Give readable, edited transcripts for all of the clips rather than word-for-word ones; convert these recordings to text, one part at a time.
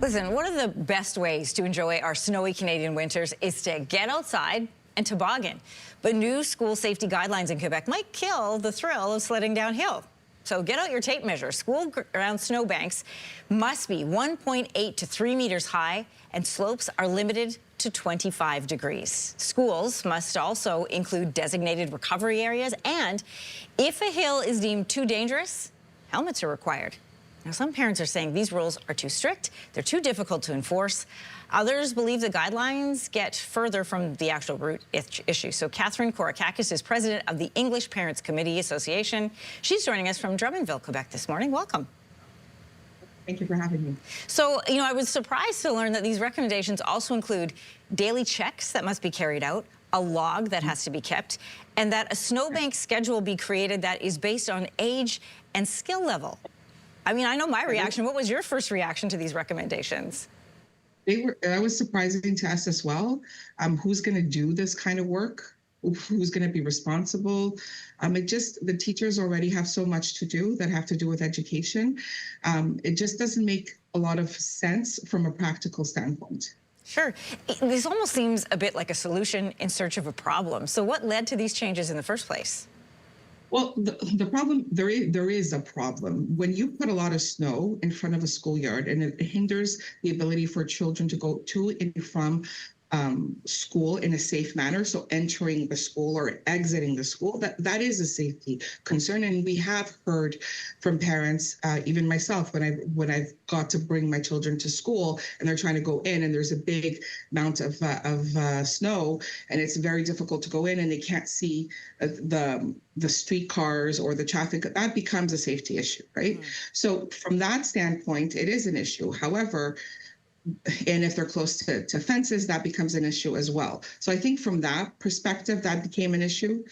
Listen, one of the best ways to enjoy our snowy Canadian winters is to get outside and toboggan. But new school safety guidelines in Quebec might kill the thrill of sledding downhill. So get out your tape measure. School around snowbanks must be 1.8 to 3 meters high, and slopes are limited to 25 degrees. Schools must also include designated recovery areas, and if a hill is deemed too dangerous, helmets are required. Now, some parents are saying these rules are too strict, they're too difficult to enforce. Others believe the guidelines get further from the actual root issue. So Catherine Korakakis is president of the English Parents Committee Association. She's joining us from Drummondville, Quebec this morning. Welcome. Thank you for having me. So, I was surprised to learn that these recommendations also include daily checks that must be carried out, a log that has to be kept, and that a snowbank schedule be created that is based on age and skill level. I mean, I know my reaction. What was your first reaction to these recommendations? That was surprising to us as well. Who's going to do this kind of work? Who's going to be responsible? The teachers already have so much to do that have to do with education. It just doesn't make a lot of sense from a practical standpoint. Sure. This almost seems a bit like a solution in search of a problem. So what led to these changes in the first place? Well, the problem, there is a problem. When you put a lot of snow in front of a schoolyard and it hinders the ability for children to go to and from school in a safe manner, so entering the school or exiting the school, that is a safety concern. And we have heard from parents, even myself, when I've got to bring my children to school and they're trying to go in and there's a big amount of snow and it's very difficult to go in and they can't see the street cars or the traffic, that becomes a safety issue, right? So from that standpoint, it is an issue. However, and if they're close to fences, that becomes an issue as well. So I think from that perspective, that became an issue.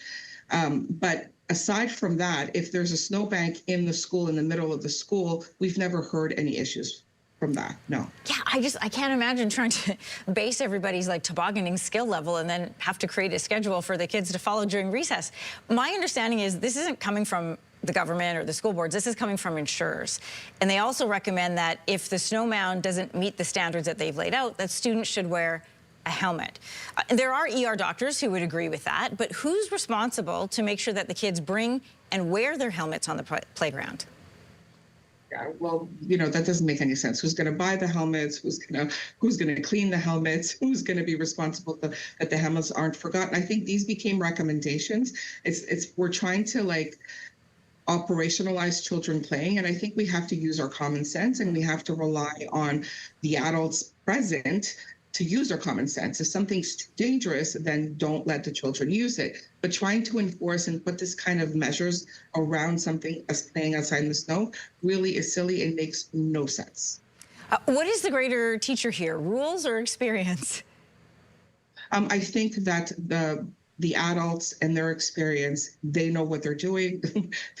But aside from that, if there's a snowbank in the school, in the middle of the school, we've never heard any issues from that, no. Yeah, I can't imagine trying to base everybody's tobogganing skill level and then have to create a schedule for the kids to follow during recess. My understanding is this isn't coming from the government or the school boards, this is coming from insurers. And they also recommend that if the snow mound doesn't meet the standards that they've laid out, that students should wear a helmet. There are ER doctors who would agree with that, but who's responsible to make sure that the kids bring and wear their helmets on the playground? Yeah, well, that doesn't make any sense. Who's going to buy the helmets? Who's going to clean the helmets? Who's going to be responsible that the helmets aren't forgotten? I think these became recommendations. We're trying to operationalize children playing, and I think we have to use our common sense and we have to rely on the adults present to use our common sense. If something's too dangerous, then don't let the children use it. But trying to enforce and put this kind of measures around something as playing outside in the snow really is silly and makes no sense. What is the greater teacher here, rules or experience? I think that the adults and their experience, they know what they're doing.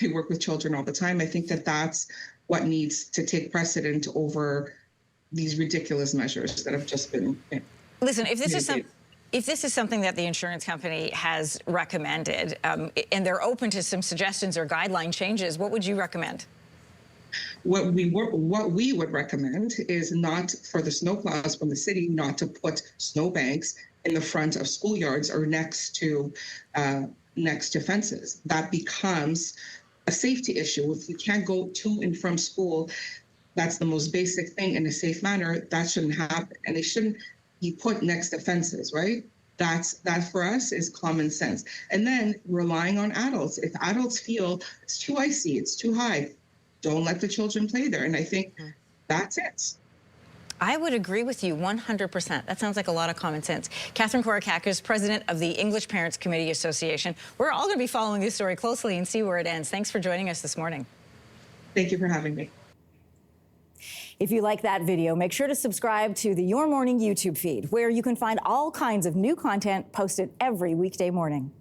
They work with children all the time. I think that that's what needs to take precedent over these ridiculous measures that have just been. Listen, if this is something that the insurance company has recommended, and they're open to some suggestions or guideline changes, what would you recommend? What we would recommend is not for the snowplows from the city not to put snowbanks in the front of schoolyards or next to fences. That becomes a safety issue. If you can't go to and from school, that's the most basic thing in a safe manner. That shouldn't happen, and they shouldn't be put next to fences, right? That for us is common sense. And then relying on adults. If adults feel it's too icy, it's too high, don't let the children play there. And I think that's it. I would agree with you 100%. That sounds like a lot of common sense. Catherine Korakakis, president of the English Parents Committee Association. We're all going to be following this story closely and see where it ends. Thanks for joining us this morning. Thank you for having me. If you like that video, make sure to subscribe to the Your Morning YouTube feed, where you can find all kinds of new content posted every weekday morning.